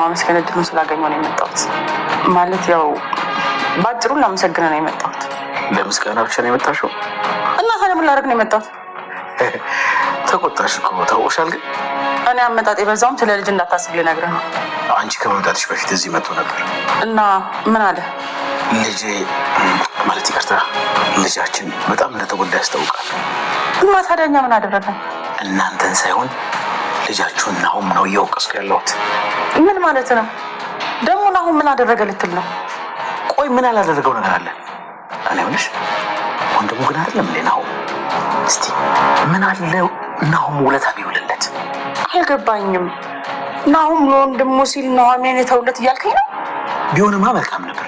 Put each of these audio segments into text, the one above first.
ለማመስገን እድሉን ስላገኘሁ ነው የመጣሁት። ማለት ያው ባጭሩ ላመሰግን ነው የመጣሁት። ለምስጋና ብቻ ነው የመጣሽው? እና ታዲያ ምን ላደርግ ነው የመጣሁት? ተቆጣሽ እኮ ታውሻል። ግን እኔ አመጣጤ በዛውም ስለ ልጅ እንዳታስብ ልነግርህ ነው። አንቺ ከመምጣትሽ በፊት እዚህ መጥቶ ነበር እና ምን አለ? ልጄ ማለት ይቅርታ፣ ልጃችን በጣም እንደተጎዳ ያስታውቃል። እና ታዲያ እኛ ምን አደረገን? እናንተን ሳይሆን ልጃችሁን ናሁም ነው እየወቀስኩ ያለሁት። ምን ማለት ነው ደግሞ? ናሁም ምን አደረገ ልትል ነው? ቆይ ምን አላደረገው ነገር አለ? እኔ ምንሽ ወንድሙ ግን አይደለም እንዴ ናሁም? እስቲ ምን አለ ናሁም ውለታ ቢውልለት? አልገባኝም። ናሁም ለወንድሙ ሲል ኑሐሚንን የተውለት እያልከኝ ነው? ቢሆንማ መልካም ነበር።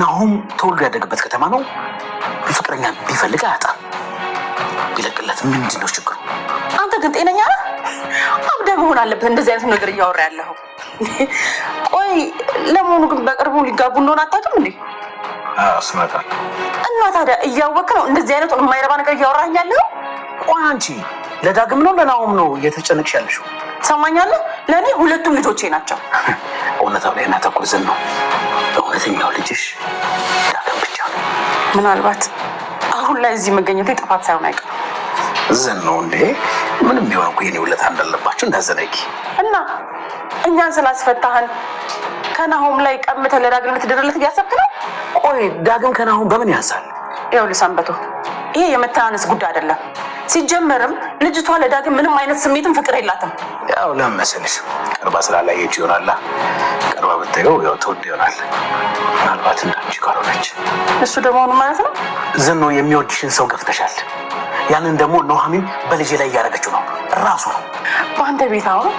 ናሁም ተወልዶ ያደገበት ከተማ ነው። ፍቅረኛ ቢፈልግ አያጣም። ቢለቅለት ምንድን ነው ችግሩ? አንተ ግን ጤነኛ ነህ? አብደህ መሆን አለብህ እንደዚህ አይነት ነገር እያወራ ያለኸው። ቆይ ለመሆኑ ግን በቅርቡ ሊጋቡ እንደሆነ አታውቅም እንዴ? አስመጣል። እና ታዲያ እያወቅህ ነው እንደዚህ አይነቱን የማይረባ ነገር እያወራኝ ያለኸው? ቆይ አንቺ ለዳግም ነው ለናሁም ነው እየተጨነቅሽ ያለሽው? ትሰማኛለህ? ለእኔ ሁለቱም ልጆቼ ናቸው። እውነታው ላይ እናተኩር ዝን ነው። እውነተኛው ልጅሽ ዳግም ብቻ ነው። ምናልባት አሁን ላይ እዚህ መገኘቴ ጥፋት ሳይሆን አይቀርም። ዝን ነው እንዴ? ምንም ቢሆን እኮ የኔ ውለታ እንዳለባቸው እንዳዘነጊ እና እኛን ስላስፈታህን ከናሁም ላይ ቀምተህ ለዳግም ልትድርለት እያሰብክ ነው? ቆይ ዳግም ከናሁም በምን ያንሳል? ይኸውልህ ሰንበቶ፣ ይሄ የመተናነስ ጉዳይ አይደለም። ሲጀመርም ልጅቷ ለዳግም ምንም አይነት ስሜትም ፍቅር የላትም። ያው ለምን መሰለሽ ቀርባ ስላላየች ይሆናላ። ቀርባ ብታየው ያው ተወድ ይሆናል። ምናልባት እንዳንቺ ካልሆነች። እሱ ደግሞ ምን ማለት ነው? ዝኖ የሚወድሽን ሰው ገፍተሻል። ያንን ደግሞ ኑሐሚን በልጄ ላይ እያደረገችው ነው ራሱ ነው። በአንተ ቤት አሁን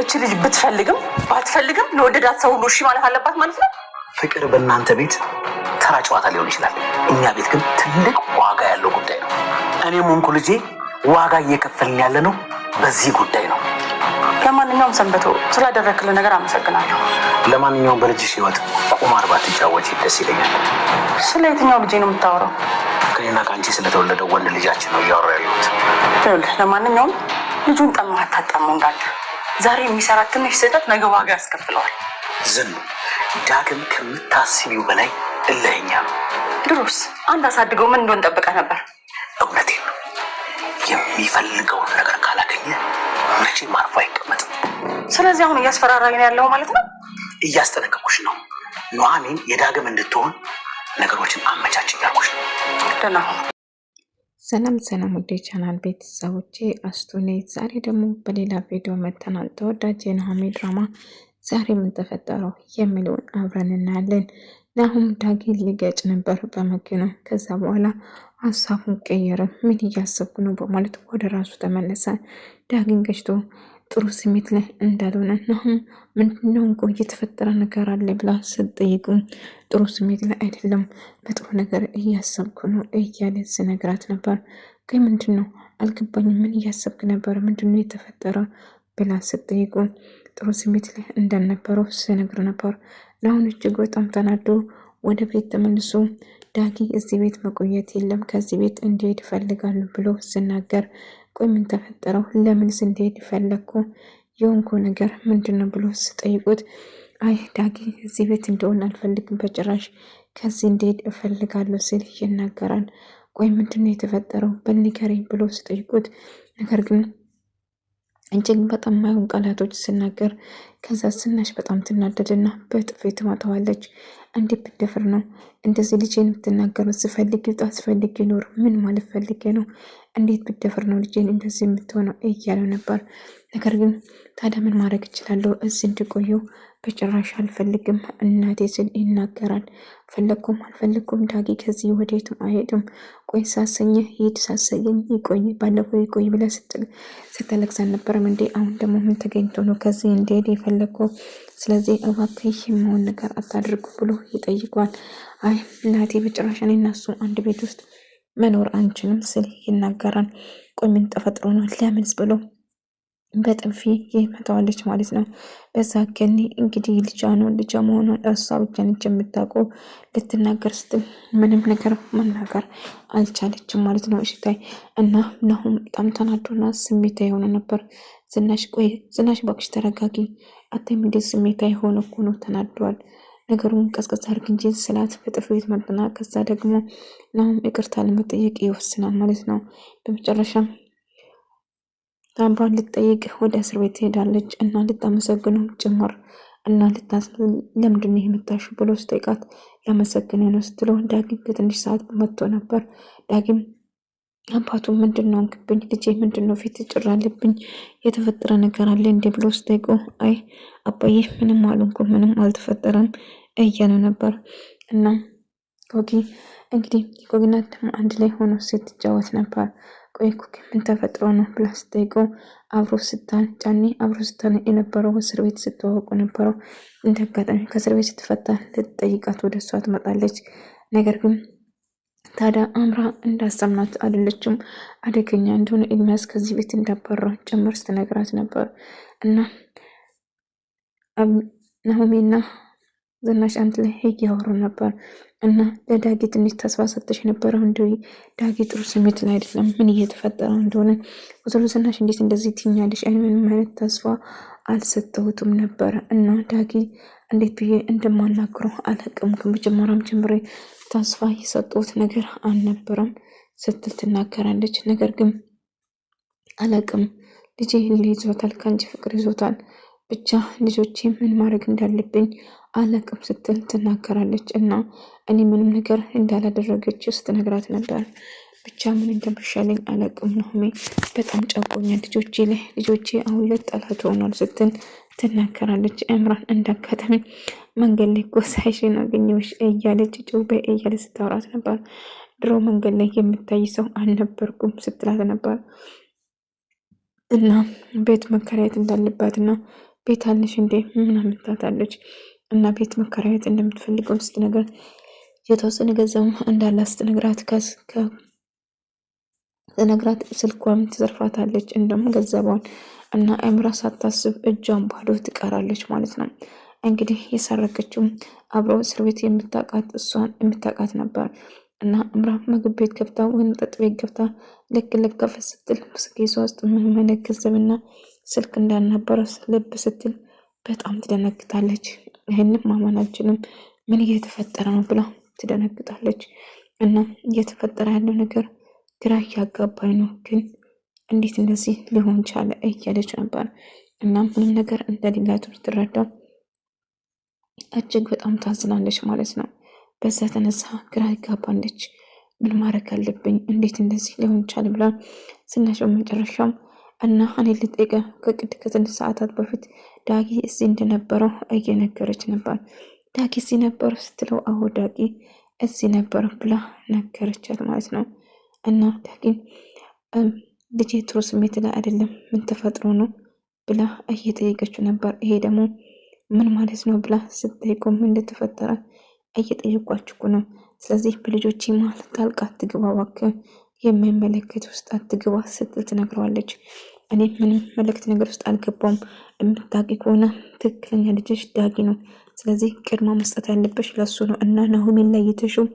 እቺ ልጅ ብትፈልግም ባትፈልግም ለወደዳት ሰው ሁሉ እሺ ማለት አለባት ማለት ነው። ፍቅር በእናንተ ቤት ተራ ጨዋታ ሊሆን ይችላል። እኛ ቤት ግን ትልቅ ዋጋ ያለው ጉዳይ ነው። እኔም ሆንኩ ልጄ ዋጋ እየከፈልን ያለ ነው በዚህ ጉዳይ ነው። ለማንኛውም ሰንበቶ ስላደረክልን ነገር አመሰግናለሁ። ለማንኛውም በልጅሽ ህይወት ቁማር ባትጫወቺ ደስ ይለኛል። ስለ የትኛው ልጄ ነው የምታወራው? ከኔና ከአንቺ ስለተወለደው ወንድ ልጃችን ነው እያወራ ያለሁት። ይኸውልህ ለማንኛውም ልጁን ጠማህ አታጣመው እንዳለ ዛሬ የሚሰራት ትንሽ ስህተት ነገ ዋጋ ያስከፍለዋል። ዝም ዳግም ከምታስቢው በላይ እልኸኛ ነው። ድሮስ አንድ አሳድገው ምን እንደሆነ ጠብቀህ ነበር። እውነቴን ነው። የሚፈልገውን ነገር ካላገኘ መቼም አርፎ አይቀመጥም። ስለዚህ አሁን እያስፈራራኝ ነው ያለው ማለት ነው? እያስጠነቀቁሽ ነው። ኑሐሚን የዳግም እንድትሆን ነገሮችን አመቻች እያልኩሽ ነው። ደህና ሰላም ሰላም፣ ውዴ ቻናል ቤተሰቦቼ አስቱኔ ዛሬ ደግሞ በሌላ ቪዲዮ መጥተናል። ተወዳጅ የኑሐሚን ድራማ ዛሬ ምን ተፈጠረው የሚለውን አብረን እናያለን። ናሁም ዳጊን ሊገጭ ነበር በመኪና። ከዛ በኋላ ሀሳቡን ቀየረ። ምን እያሰብኩ ነው በማለት ወደ ራሱ ተመለሰ። ዳጊን ገጭቶ ጥሩ ስሜት ላይ እንዳልሆነ ናሁም ምንድነው እንቆ እየተፈጠረ ነገር አለ ብላ ስትጠይቁ ጥሩ ስሜት ላይ አይደለም፣ በጥሩ ነገር እያሰብኩ ነው እያለ ስነግራት ነበር። ግን ምንድነው አልገባኝም፣ ምን እያሰብክ ነበር? ምንድነው የተፈጠረ ብላ ስትጠይቁ ጥሩ ስሜት ላይ እንዳልነበረው ስነግር ነበር። ናሁም እጅግ በጣም ተናዶ ወደ ቤት ተመልሶ ዳጊ እዚህ ቤት መቆየት የለም ከዚህ ቤት እንዲሄድ ይፈልጋሉ ብሎ ስናገር፣ ቆይ ምን ተፈጠረው? ለምንስ እንዲሄድ ይፈለግኩ? የሆንኩ ነገር ምንድነው ብሎ ስጠይቁት፣ አይ ዳጊ እዚህ ቤት እንደሆነ አልፈልግም፣ በጭራሽ ከዚህ እንዲሄድ እፈልጋለሁ ሲል ይናገራል። ቆይ ምንድነው የተፈጠረው በንገረኝ ብሎ ስጠይቁት፣ ነገር ግን እጅግ በጣም ማይሆን ቃላቶች ስናገር፣ ከዛ ስናሽ በጣም ትናደድና በጥፊ ትመታዋለች። እንዴት ብትደፍር ነው እንደዚህ ልጄን የምትናገሩት? ስፈልግ ይውጣ ስፈልግ ይኖር፣ ምን ማለት ፈልጌ ነው? እንዴት ብትደፍር ነው ልጄን እንደዚህ የምትሆነው እያለው ነበር። ነገር ግን ታዲያ ምን ማድረግ እችላለሁ? እዚህ እንድቆዩ በጭራሽ አልፈልግም እናቴ ስል ይናገራል። ፈለግኩም አልፈለግኩም ዳጊ ከዚህ ወዴትም አይሄድም። ቆይ ሳሰኝህ ሂድ፣ ሳሰኝህ ይቆይ፣ ባለፈው ይቆይ ብለህ ስትለቅስ አልነበረም እንዴ? አሁን ደግሞ ምን ተገኝቶ ነው ከዚህ እንዲሄድ የፈለግከው? ስለዚህ እባክህ የመሆን ነገር አታድርጉ ብሎ ይጠይቋል። አይ እናቴ በጭራሽ እኔ እና እሱ አንድ ቤት ውስጥ መኖር አንችልም ስል ይናገራል። ቆይ ምን ተፈጥሮ ነው? ለምንስ ብሎ በጥፊ ይመታዋለች ማለት ነው። በዛ ገኒ እንግዲህ ልጇ ነው ልጇ መሆኗን እሷ ብቻ ነች የምታውቀው። ልትናገር ስትል ምንም ነገር መናገር አልቻለችም ማለት ነው። እሽታይ እና ናሁም በጣም ተናዶና ስሜታዊ የሆነ ነበር። ዝናሽ ቆይ ዝናሽ እባክሽ ተረጋጊ፣ አታይም ስሜታዊ የሆነ እኮ ነው ተናዷል። ነገሩን ቀዝቀዝ አድርግ እንጂ ስላት በጥፊ መጥና ከዛ ደግሞ ናሁም ይቅርታ ለመጠየቅ ይወስናል ማለት ነው። በመጨረሻም ታምሯን ልትጠይቅ ወደ እስር ቤት ትሄዳለች እና ልታመሰግነው ጭምር እና ለምንድን ነው የመጣሽው ብሎ ስጠይቃት ላመሰግነ ነው ስትለው ዳጊም ከትንሽ ሰዓት መጥቶ ነበር። ዳጊም አባቱ ምንድን ነው እንክብኝ ልጄ ምንድን ነው ፊት ጭር አለብኝ የተፈጠረ ነገር አለ እንዴ ብሎ ስጠይቀው አይ አባዬ ምንም አልሆንኩም ምንም አልተፈጠረም እያለ ነበር። እና ኮጊ እንግዲህ ኮጊና ደግሞ አንድ ላይ ሆኖ ስትጫወት ነበር። ቆይ ኮጊ ምን ተፈጥሮ ነው ብላ ስጠይቀው አብሮ ስታን የነበረው እስር ቤት ስትዋወቁ ነበረው። እንደ አጋጣሚ ከእስር ቤት ስትፈታ ልትጠይቃት ወደ እሷ ትመጣለች። ነገር ግን ታዲያ አምራ እንዳሰምናት አይደለችም። አደገኛ እንደሆነ ኤልሚያስ ከዚህ ቤት እንዳባራ ጭምር ስትነግራት ነበር። እና ናሆሜና ዝናሽ አንድ ላይ እያወሩ ነበር። እና ለዳጊ ትንሽ ተስፋ ሰጥተሽ ነበረው እንዲ ዳጊ ጥሩ ስሜት ላይ አይደለም፣ ምን እየተፈጠረ እንደሆነ ወይዘሮ ዝናሽ እንዴት እንደዚህ ትኛለሽ? ምንም አይነት ተስፋ አልሰጠሁትም ነበር እና ዳጊ እንዴት ብዬ እንደማናግረው አላውቅም። ከመጀመሪያም ጀምሬ ተስፋ የሰጠሁት ነገር አልነበረም ስትል ትናገራለች። ነገር ግን አላውቅም ልጄ ይዞታል፣ ከአንቺ ፍቅር ይዞታል፣ ብቻ ልጆቼ ምን ማድረግ እንዳለብኝ አላውቅም ስትል ትናገራለች። እና እኔ ምንም ነገር እንዳላደረገች ስትነግራት ነበር። ብቻ ምን እንደሚሻለኝ አላውቅም ናሆሜ በጣም ጨቆኛል ልጆቼ አሁን ላይ ጠላት ሆኗል ስትል ትናገራለች። እምራን እንዳጋጣሚ መንገድ ላይ ጎሳሽን አገኘሁሽ እያለች ጭውቤ እያለ ስታወራት ነበር። ድሮ መንገድ ላይ የምታይ ሰው አልነበርኩም ስትላት ነበር። እና ቤት መከራየት እንዳለባትና ቤት አለሽ እንዴ ምናምን ትላታለች። እና ቤት መከራየት እንደምትፈልገው ስትነግራት የተወሰነ ገንዘብ እንዳላት ስትነግራት ስልኳም ትዘርፋታለች እንደውም ገንዘቧን እና አእምራ ሳታስብ እጇን ባዶ ትቀራለች ማለት ነው። እንግዲህ የሰረቀችው አብረው እስር ቤት የምታውቃት ነበር። እና አእምራ ምግብ ቤት ገብታ ወይም መጠጥ ቤት ገብታ ልክ ከፈት ስትል ኪሷ ውስጥ ምንም አይነት ገንዘብና ስልክ እንዳልነበረ ልብ ስትል በጣም ትደነግጣለች። ይህንም ማመን አልችልም፣ ምን እየተፈጠረ ነው ብላ ትደነግጣለች። እና እየተፈጠረ ያለው ነገር ግራ እያጋባኝ ነው፣ ግን እንዴት እንደዚህ ሊሆን ቻለ እያለች ነበር። እና ምንም ነገር እንደሌላት ትረዳ እጅግ በጣም ታዝናለች ማለት ነው። በዛ ተነሳ ግራ ይጋባለች። ምን ማድረግ አለብኝ እንዴት እንደዚህ ሊሆን ቻለ ብላ ስናሸው መጨረሻም እና እኔ ልጠይቀ ከትንሽ ሰዓታት በፊት ዳጊ እዚህ እንደነበረው እየነገረች ነበር። ዳጊ እዚህ ነበር ስትለው አዎ ዳጊ እዚህ ነበር ብላ ነገረቻት ማለት ነው። እና ዳጊ ልጄ ጥሩ ስሜት ላይ አይደለም ምን ተፈጥሮ ነው ብላ እየጠየቀችው ነበር። ይሄ ደግሞ ምን ማለት ነው ብላ ስትጠይቀው ምን እንደተፈጠረ እየጠየቋችሁ ነው። ስለዚህ በልጆቼ መሀል ጣልቃ አትግባ እባክህ፣ የማይመለከት ውስጥ አትግባ ስትል ትነግረዋለች። እኔ ምንም መልእክት ነገር ውስጥ አልገባውም። የምታውቂ ከሆነ ትክክለኛ ልጅሽ ዳጊ ነው። ስለዚህ ቅድማ መስጠት ያለበሽ ለሱ ነው እና ናሆሜን ላይ የተሽው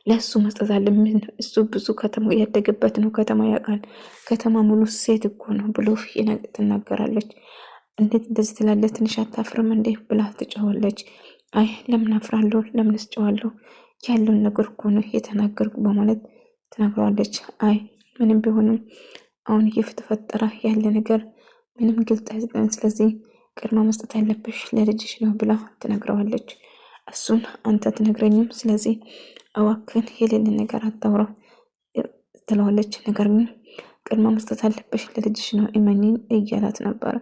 ለሱ መስጠት አለብን። እሱ ብዙ ከተማ ያደገበት ነው፣ ከተማ ያውቃል። ከተማ ሙሉ ሴት እኮ ነው ብሎ ትናገራለች። እንዴት እንደዚህ ትላለህ? ትንሽ አታፍርም እንዴ ብላ ትጨዋለች። አይ ለምን አፍራለሁ? ለምን እስጨዋለሁ? ያለውን ነገር እኮ ነው የተናገርኩ በማለት ትነግረዋለች። አይ ምንም ቢሆንም አሁን እየተፈጠረ ያለ ነገር ምንም ግልጽ አይደለም። ስለዚህ ቅድማ መስጠት ያለብሽ ለልጅሽ ነው ብላ ትነግረዋለች። እሱን አንተ ትነግረኝም፣ ስለዚህ እባክህን የሌለ ነገር አታውራ ትለዋለች። ነገር ግን ቅድማ መስጠት ያለብሽ ለልጅሽ ነው እመኚኝ እያላት ነበር።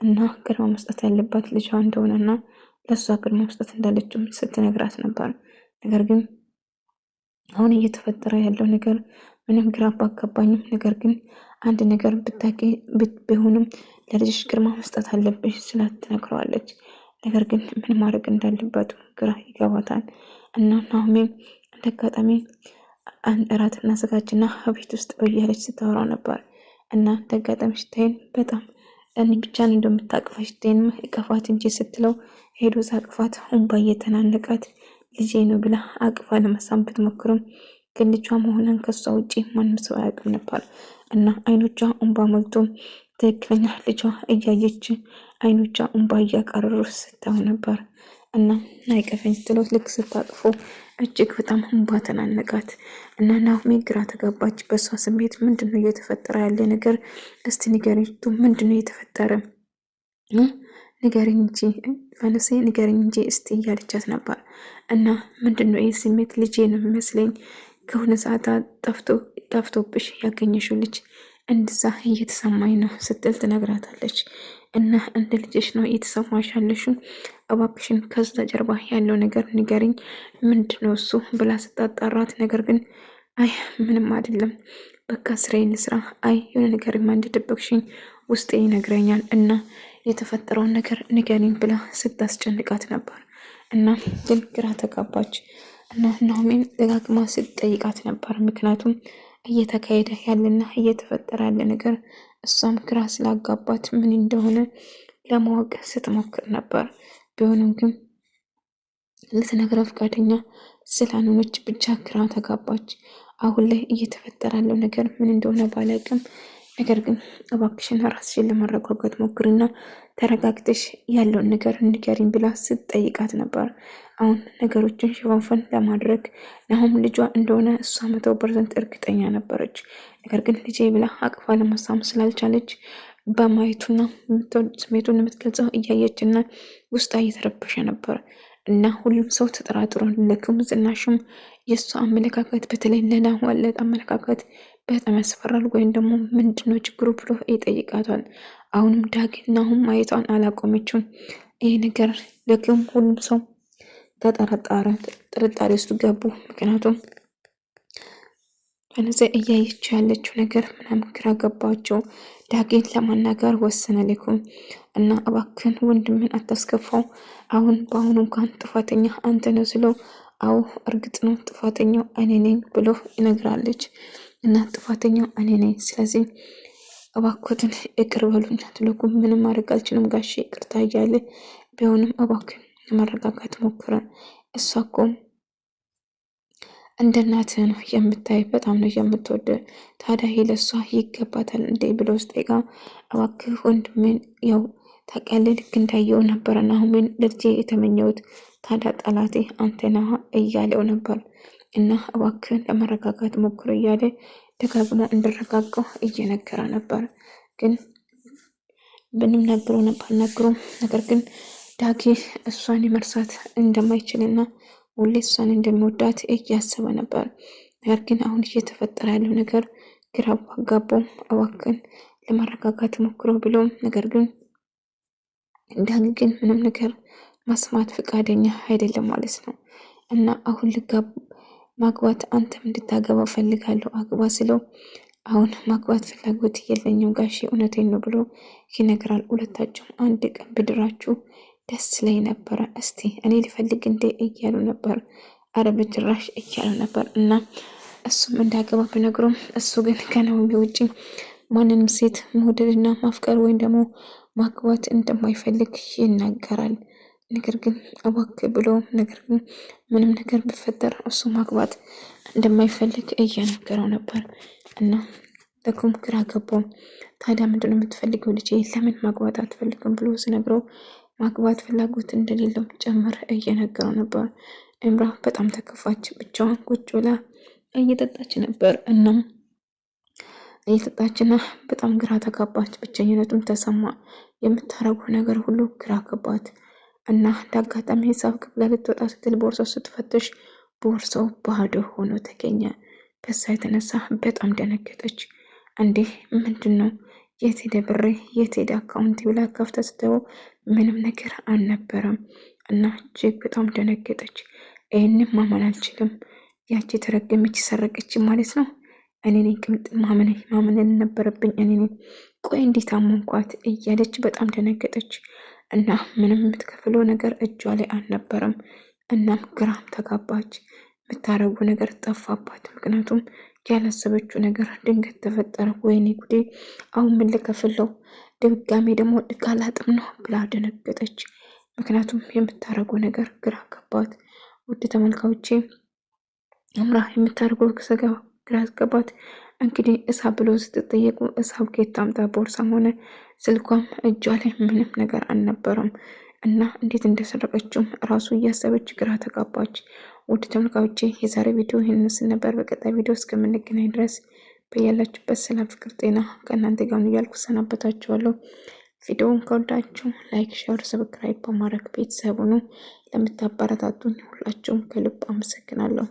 እና ቅድማ መስጠት ያለባት ልጇ እንደሆነና ለእሷ ቅድማ መስጠት እንዳለችም ስትነግራት ነበር። ነገር ግን አሁን እየተፈጠረ ያለው ነገር ምንም ግራ ባጋባኝም፣ ነገር ግን አንድ ነገር ቢሆንም ለልጅሽ ግርማ መስጠት አለብሽ ስላት ትነግረዋለች። ነገር ግን ምን ማድረግ እንዳለበት ግራ ይገባታል። እና ናሆሜም እንደ አጋጣሚ እራት እናዘጋጅና ቤት ውስጥ በያለች ስታወራ ነበር። እና ተጋጣሚ ሽታይን በጣም እኔ ብቻ ነው እንደምታቅፋሽ ሽታይን እቀፋት እንጂ ስትለው ሄዶ ሳቅፋት እንባ እየተናነቃት ልጄ ነው ብላ አቅፋ ለመሳም ብትሞክርም ግን ልጇ መሆኗን ከሷ ውጪ ማንም ሰው አያውቅም ነበር እና አይኖቿ እንባ ሞልቶ ትክክለኛ ልጇ እያየች አይኖቿ እንባ እያቀረሩ ስታው ነበር እና ናይቀፈኝ ስትለው ልክ ስታቅፎ እጅግ በጣም እንባ ተናነቃት እና ናሆሜ ግራ ተጋባች። በሷ ስሜት ምንድነው እየተፈጠረ ያለ ነገር? እስቲ ንገሪኝ፣ ምንድነው እየተፈጠረ? ንገሪኝ እንጂ ፈነሴ ንገሪኝ እንጂ እስቲ እያለቻት ነበር እና ምንድነው ይህ ስሜት? ልጄ ነው የሚመስለኝ ከሆነ ሰዓታት ጠፍቶብሽ ያገኘሽው ልጅ እንደዛ እየተሰማኝ ነው ስትል ትነግራታለች። እና እንደ ልጅሽ ነው እየተሰማሽ ያለሽው? እባክሽን ከዛ ጀርባ ያለው ነገር ንገሪኝ፣ ምንድነው እሱ ብላ ስታጣራት፣ ነገር ግን አይ ምንም አይደለም በቃ ስራዬን ስራ፣ አይ የሆነ ነገርማ እንደደበቅሽኝ ውስጤ ይነግረኛል እና የተፈጠረውን ነገር ንገሪኝ ብላ ስታስጨንቃት ነበር። እና ግን ግራ ተጋባች እና ናሆሜን ደጋግማ ስትጠይቃት ነበር። ምክንያቱም እየተካሄደ ያለና እየተፈጠረ ያለ ነገር እሷም ግራ ስላጋባት ምን እንደሆነ ለማወቅ ስትሞክር ነበር። ቢሆንም ግን ልትነግረው ፈቃደኛ ስላልሆነች ብቻ ግራ ተጋባች። አሁን ላይ እየተፈጠረ ያለው ነገር ምን እንደሆነ ባላውቅም፣ ነገር ግን እባክሽን ራስሽን ለማረጋጋት ሞክርና ተረጋግተሽ ያለውን ነገር ንገሪኝ ብላ ስትጠይቃት ነበር። አሁን ነገሮችን ሽፋንፈን ለማድረግ ናሆም ልጇ እንደሆነ እሷ 100% እርግጠኛ ነበረች። ነገር ግን ልጄ ብላ አቅፋ ለማሳም ስላልቻለች በማየቱና ስሜቱን የምትገልጸው እያየችና ውስጧ እየተረበሸ ነበር እና ሁሉም ሰው ተጠራጥሮ ለክም ዝናሽም የእሷ አመለካከት በተለይ ለናሆም ያላት አመለካከት በጣም ያስፈራል። ወይም ደግሞ ምንድነው ችግሩ ብሎ ይጠይቃታል። አሁንም ዳግም ናሆም ማየቷን አላቆመችም። ይህ ነገር ለክም ሁሉም ሰው ተጠራጣረ፣ ጥርጣሬ ውስጥ ገቡ። ምክንያቱም በነዚያ እያየች ያለችው ነገር ምናምን ግራ ገባቸው። ዳግን ለማናገር ወሰነ ሊኩም እና እባክን ወንድምን አታስከፋው፣ አሁን በአሁኑ እንኳን ጥፋተኛ አንተ ነው ስለው፣ አዎ እርግጥ ነው ጥፋተኛው እኔ ነኝ ብሎ ይነግራለች። እና ጥፋተኛው እኔ ነኝ፣ ስለዚህ እባክዎትን ይቅር በሉኝ አትልኩም፣ ምንም ማድረግ አልችልም ጋሼ ይቅርታ እያለ ቢሆንም እባክን ለመረጋጋት ሞክረ። እሷ እኮ እንደ እናትህ ነው የምታይ፣ በጣም ነው የምትወደ፣ ታዲያ ይሄ ለእሷ ይገባታል እንዴ ብሎ ስጠይቃ፣ እባክህ ወንድሜን ያው ታውቃለህ ልክ እንዳየው ነበረ ናሆምን ልጄ የተመኘሁት፣ ታዲያ ጠላቴ አንተ ነህ እያለው ነበር እና እባክህን ለመረጋጋት ሞክሮ እያለ ደጋግሞ እንድረጋጋው እየነገረ ነበር። ግን ምንም ነግሮ ነግሮም ነገር ግን ዳጊ እሷን መርሳት እንደማይችልና ሁሌ እሷን እንደሚወዳት እያሰበ ነበር። ነገር ግን አሁን እየተፈጠረ ያለው ነገር ግራ አጋባው። እባክህን ለመረጋጋት ሞክሮ ብሎም ነገር ግን ዳጊ ግን ምንም ነገር መስማት ፈቃደኛ አይደለም ማለት ነው። እና አሁን ማግባት አንተም እንድታገባ ፈልጋለሁ አግባ ስለው አሁን ማግባት ፍላጎት የለኝም ጋሼ እውነቴን ነው ብሎ ይነግራል። ሁለታቸውም አንድ ቀን ብድራችሁ ደስ ላይ ነበረ፣ እስቲ እኔ ልፈልግ እንዴ እያሉ ነበር። አረ በጭራሽ እያሉ ነበር። እና እሱም እንዳገባ ቢነግሩም እሱ ግን ከናሆም ውጪ ማንንም ሴት መውደድና ማፍቀር ወይም ደግሞ ማግባት እንደማይፈልግ ይናገራል። ነገር ግን እባክህ ብሎ ነገር ግን ምንም ነገር ቢፈጠር እሱ ማግባት እንደማይፈልግ እየነገረው ነበር። እና ደግሞ ግራ ገባው። ታዲያ ምንድነው የምትፈልገው ልጄ? ለምን ማግባት አትፈልግም ብሎ ሲነግረው ማግባት ፍላጎት እንደሌለው ጭምር እየነገረው ነበር። እምራ በጣም ተከፋች። ብቻዋን ቁጭ ብላ እየጠጣች ነበር። እናም እየጠጣችና በጣም ግራ ተጋባች። ብቸኝነቱም ተሰማ። የምታረገው ነገር ሁሉ ግራ ገባት እና እንዳጋጣሚ ሂሳብ ክፍላ ልትወጣ ስትል ቦርሳው ስትፈትሽ ቦርሳው ባዶ ሆኖ ተገኘ። በዛ የተነሳ በጣም ደነገጠች። እንዴ ምንድን ነው? የት ሄደ ብሬ? የት ሄደ አካውንት ብላ ከፍታ ስትለው ምንም ነገር አልነበረም እና እጅግ በጣም ደነገጠች። ይህንም ማመን አልችልም፣ ያቺ የተረገመች ሰረቀች ማለት ነው። እኔ ነኝ ቅምጥ ማመንን ነበረብኝ እኔ ነኝ። ቆይ እንዴት አመንኳት እያለች በጣም ደነገጠች እና ምንም የምትከፍለው ነገር እጇ ላይ አልነበረም። እናም ግራም ተጋባች። የምታረጉ ነገር ጠፋባት። ምክንያቱም ያላሰበችው ነገር ድንገት ተፈጠረ። ወይኔ ጉዴ! አሁን ምን ልከፍለው? ድጋሜ ደግሞ ልጋላጥም ነው ብላ ደነገጠች። ምክንያቱም የምታደርገው ነገር ግራ ገባት። ውድ ተመልካዮቼ አምራ የምታደርገው ግራ ገባት። እንግዲህ እሳብ ብሎ ስትጠየቁ እሳብ ከየት ታምጣ? ቦርሳም ሆነ ስልኳም እጇ ላይ ምንም ነገር አልነበረም እና እንዴት እንደሰረቀችውም ራሱ እያሰበች ግራ ተጋባች። ውድ ተመልካዮቼ የዛሬ ቪዲዮ ይህን ምስል ነበር። በቀጣይ ቪዲዮ እስከምንገናኝ ድረስ በያላችሁበት ሰላም፣ ፍቅር፣ ጤና ከእናንተ ጋር እያልኩ ሰናበታችኋለሁ። ቪዲዮውን ከወዳችሁ ላይክ፣ ሼር፣ ሰብስክራይብ በማድረግ ቤተሰብ ሁኑ። ለምታበረታቱኝ ሁላችሁም ከልብ አመሰግናለሁ።